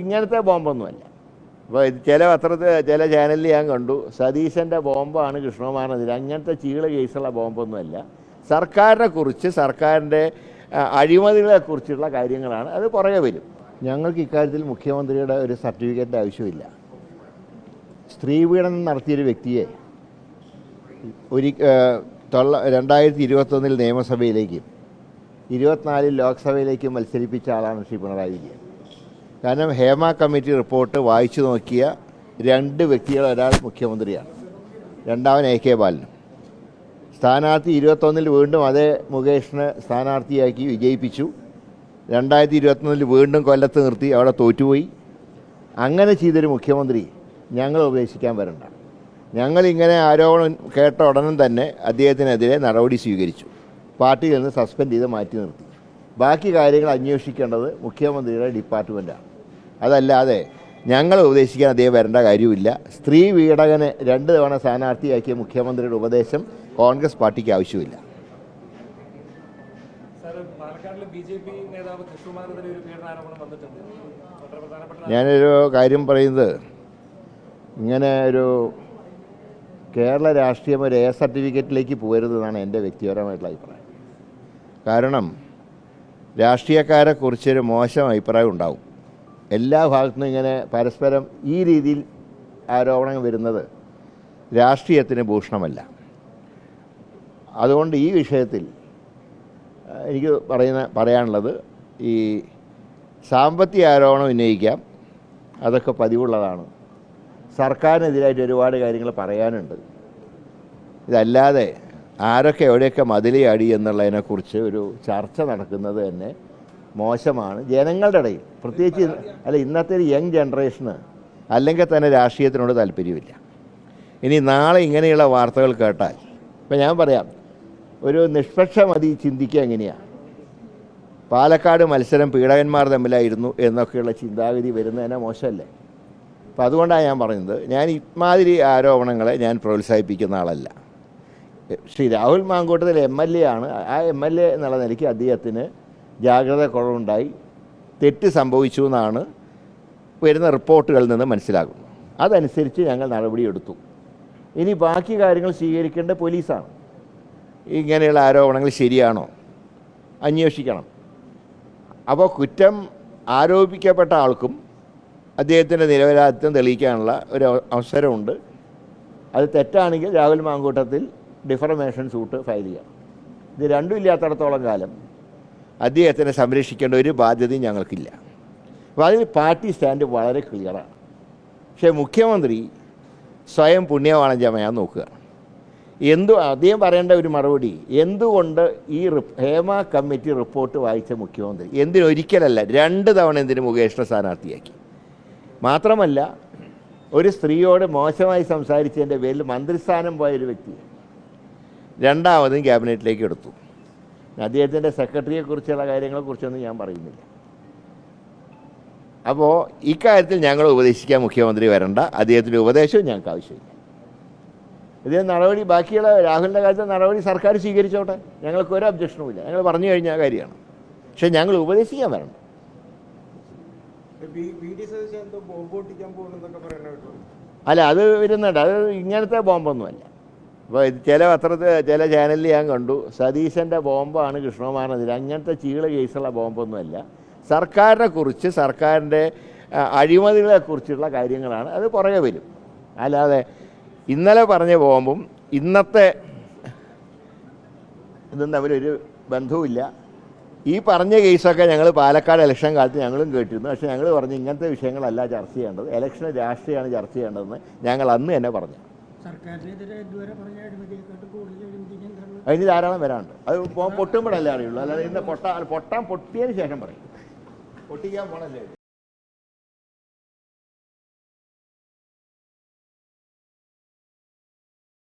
ഇങ്ങനത്തെ ബോംബൊന്നുമല്ല. അപ്പോൾ ചില പത്രത്തിൽ ചില ചാനലിൽ ഞാൻ കണ്ടു സതീശൻ്റെ ബോംബാണ് കൃഷ്ണകുമാറിനെതിരെ. അങ്ങനത്തെ ചീള കേസുള്ള ബോംബൊന്നുമല്ല. സർക്കാരിനെ കുറിച്ച്, സർക്കാരിൻ്റെ അഴിമതികളെക്കുറിച്ചുള്ള കാര്യങ്ങളാണ്. അത് പുറകെ വരും. ഞങ്ങൾക്ക് ഇക്കാര്യത്തിൽ മുഖ്യമന്ത്രിയുടെ ഒരു സർട്ടിഫിക്കറ്റിൻ്റെ ആവശ്യമില്ല. സ്ത്രീപീഡനം നടത്തിയൊരു വ്യക്തിയെ 2021 നിയമസഭയിലേക്കും 24 ലോക്സഭയിലേക്കും മത്സരിപ്പിച്ച ആളാണ് ശ്രീ പിണറായി വിജയൻ. കാരണം ഹേമ കമ്മിറ്റി റിപ്പോർട്ട് വായിച്ചു നോക്കിയ 2 വ്യക്തികൾ, ഒരാൾ മുഖ്യമന്ത്രിയാണ്, രണ്ടാമൻ AK ബാലനും. സ്ഥാനാർത്ഥി 21 വീണ്ടും അതേ മുകേഷിനെ സ്ഥാനാർത്ഥിയാക്കി വിജയിപ്പിച്ചു. 2021 വീണ്ടും കൊല്ലത്ത് നിർത്തി, അവിടെ തോറ്റുപോയി. അങ്ങനെ ചെയ്തൊരു മുഖ്യമന്ത്രി ഞങ്ങൾ ഉപദേശിക്കാൻ വരണ്ട. ഞങ്ങളിങ്ങനെ ആരോപണം കേട്ട ഉടനെ തന്നെ അദ്ദേഹത്തിനെതിരെ നടപടി സ്വീകരിച്ചു. പാർട്ടിയിൽ നിന്ന് സസ്പെൻഡ് ചെയ്ത് മാറ്റി നിർത്തി. ബാക്കി കാര്യങ്ങൾ അന്വേഷിക്കേണ്ടത് മുഖ്യമന്ത്രിയുടെ ഡിപ്പാർട്ട്മെൻറ്റാണ്. അതല്ലാതെ ഞങ്ങൾ ഉപദേശിക്കാൻ അദ്ദേഹം വരേണ്ട കാര്യമില്ല. സ്ത്രീ പീഡകനെ 2 തവണ സ്ഥാനാർത്ഥിയാക്കിയ മുഖ്യമന്ത്രിയുടെ ഉപദേശം കോൺഗ്രസ് പാർട്ടിക്ക് ആവശ്യമില്ല. ഞാനൊരു കാര്യം പറയുന്നത്, ഇങ്ങനെ ഒരു കേരള രാഷ്ട്രീയം ഒരു A സർട്ടിഫിക്കറ്റിലേക്ക് പോകരുതെന്നാണ് എൻ്റെ വ്യക്തിപരമായിട്ടുള്ള അഭിപ്രായം. കാരണം രാഷ്ട്രീയക്കാരെ കുറിച്ചൊരു മോശം അഭിപ്രായം ഉണ്ടാവും. എല്ലാ ഭാഗത്തുനിന്നും ഇങ്ങനെ പരസ്പരം ഈ രീതിയിൽ ആരോപണങ്ങൾ വരുന്നത് രാഷ്ട്രീയത്തിന് ഭൂഷണമല്ല. അതുകൊണ്ട് ഈ വിഷയത്തിൽ എനിക്ക് പറയാനുള്ളത്, ഈ സാമ്പത്തിക ആരോപണം ഉന്നയിക്കാം, അതൊക്കെ പതിവുള്ളതാണ്. സർക്കാരിനെതിരായിട്ട് ഒരുപാട് കാര്യങ്ങൾ പറയാനുണ്ട്. ഇതല്ലാതെ ആരൊക്കെ എവിടെയൊക്കെ മതിലയാടി എന്നുള്ളതിനെക്കുറിച്ച് ഒരു ചർച്ച നടക്കുന്നത് തന്നെ മോശമാണ്. ജനങ്ങളുടെ ഇടയിൽ പ്രത്യേകിച്ച് ഇന്നത്തെ ഒരു യങ് ജനറേഷന് അല്ലെങ്കിൽ തന്നെ രാഷ്ട്രീയത്തിനോട് താല്പര്യമില്ല. ഇനി നാളെ ഇങ്ങനെയുള്ള വാർത്തകൾ കേട്ടാൽ, ഇപ്പം ഞാൻ പറയാം, ഒരു നിഷ്പക്ഷമതി ചിന്തിക്കുക എങ്ങനെയാണ്. പാലക്കാട് മത്സരം പീഡകന്മാർ തമ്മിലായിരുന്നു എന്നൊക്കെയുള്ള ചിന്താഗതി വരുന്നതിനെ മോശമല്ലേ? അപ്പം അതുകൊണ്ടാണ് ഞാൻ പറയുന്നത്, ഞാൻ ഇമാതിരി ആരോപണങ്ങളെ ഞാൻ പ്രോത്സാഹിപ്പിക്കുന്ന ആളല്ല. ശ്രീ രാഹുൽ മാങ്കൂട്ടത്തിൽ MLA ആണ്. ആ MLA എന്നുള്ള നിലയ്ക്ക് അദ്ദേഹത്തിന് ജാഗ്രത കുറവുണ്ടായി, തെറ്റ് സംഭവിച്ചു എന്നാണ് വരുന്ന റിപ്പോർട്ടുകളിൽ നിന്ന് മനസ്സിലാകുന്നു. അതനുസരിച്ച് ഞങ്ങൾ നടപടിയെടുത്തു. ഇനി ബാക്കി കാര്യങ്ങൾ സ്വീകരിക്കേണ്ട പോലീസാണ്. ഇങ്ങനെയുള്ള ആരോപണങ്ങൾ ശരിയാണോ അന്വേഷിക്കണം. അപ്പോൾ കുറ്റം ആരോപിക്കപ്പെട്ട ആൾക്കും അദ്ദേഹത്തിൻ്റെ നിരപരാധിത്വം തെളിയിക്കാനുള്ള ഒരു അവസരമുണ്ട്. അത് തെറ്റാണെങ്കിൽ Rahul Mamkootathil defamation suit file ചെയ്യണം. ഇത് രണ്ടും ഇല്ലാത്തടത്തോളം കാലം അദ്ദേഹത്തിനെ സംരക്ഷിക്കേണ്ട ഒരു ബാധ്യതയും ഞങ്ങൾക്കില്ല. അപ്പോൾ അതിൽ പാർട്ടി സ്റ്റാൻഡ് വളരെ ക്ലിയറാണ്. പക്ഷേ മുഖ്യമന്ത്രി സ്വയം പുണ്യവാണഞ്ചമയാൻ നോക്കുക. അദ്ദേഹം പറയേണ്ട ഒരു മറുപടി, എന്തുകൊണ്ട് ഈ ഹേമ കമ്മിറ്റി റിപ്പോർട്ട് വായിച്ച മുഖ്യമന്ത്രി ഒരിക്കലല്ല 2 തവണ എന്തിന് മുകേഷിനെ സ്ഥാനാർത്ഥിയാക്കി? മാത്രമല്ല, ഒരു സ്ത്രീയോട് മോശമായി സംസാരിച്ചതിൻ്റെ പേരിൽ മന്ത്രിസ്ഥാനം പോയൊരു വ്യക്തി രണ്ടാമതും ക്യാബിനറ്റിലേക്ക് എടുത്തു. അദ്ദേഹത്തിൻ്റെ സെക്രട്ടറിയെക്കുറിച്ചുള്ള കാര്യങ്ങളെക്കുറിച്ചൊന്നും ഞാൻ പറയുന്നില്ല. അപ്പോൾ ഇക്കാര്യത്തിൽ ഞങ്ങൾ ഉപദേശിക്കാൻ മുഖ്യമന്ത്രി വരണ്ട. അദ്ദേഹത്തിൻ്റെ ഉപദേശവും ഞങ്ങൾക്ക് ആവശ്യമില്ല. ഇതിന് നടപടി, ബാക്കിയുള്ള രാഹുലിൻ്റെ കാര്യത്തിൽ നടപടി സർക്കാർ സ്വീകരിച്ചോട്ടെ, ഞങ്ങൾക്ക് ഒരു ഒബ്ജക്ഷനുമില്ല. ഞങ്ങൾ പറഞ്ഞു കഴിഞ്ഞ കാര്യമാണ്. പക്ഷേ ഞങ്ങൾ ഉപദേശിക്കാൻ വരണം. അല്ല, അത് വരുന്നുണ്ട്. അത് ഇങ്ങനത്തെ ബോംബൊന്നുമല്ല. അപ്പോൾ ചില പത്രത്തിൽ ചില ചാനലിൽ ഞാൻ കണ്ടു സതീശൻ്റെ ബോംബാണ് കൃഷ്ണകുമാറിനെതിരെ. അങ്ങനത്തെ ചീള കേസുള്ള ബോംബൊന്നുമല്ല. സർക്കാരിനെ കുറിച്ച്, സർക്കാരിൻ്റെ അഴിമതികളെക്കുറിച്ചുള്ള കാര്യങ്ങളാണ്. അത് പുറകെ വരും. അല്ലാതെ ഇന്നലെ പറഞ്ഞ ബോംബും ഇന്നത്തെ ഇതും തമ്മിലൊരു ബന്ധവുമില്ല. ഈ പറഞ്ഞ കേസൊക്കെ ഞങ്ങൾ പാലക്കാട് ഇലക്ഷൻ കാലത്ത് ഞങ്ങളും കേട്ടിരുന്നു. പക്ഷേ ഞങ്ങൾ പറഞ്ഞു ഇങ്ങനത്തെ വിഷയങ്ങളല്ല ചർച്ച ചെയ്യേണ്ടത്, ഇലക്ഷൻ രാഷ്ട്രീയമാണ് ചർച്ച ചെയ്യേണ്ടതെന്ന് ഞങ്ങൾ അന്ന് തന്നെ പറഞ്ഞു. അതിന് ധാരാളം വരാനുണ്ട്. അത് പൊട്ടുമ്പോഴല്ലേ അറിയുള്ളൂ. അല്ലാതെ ഇന്ന് പൊട്ടിയതിന് ശേഷം പറയും. പൊട്ടിക്കാൻ പോണല്ലേ.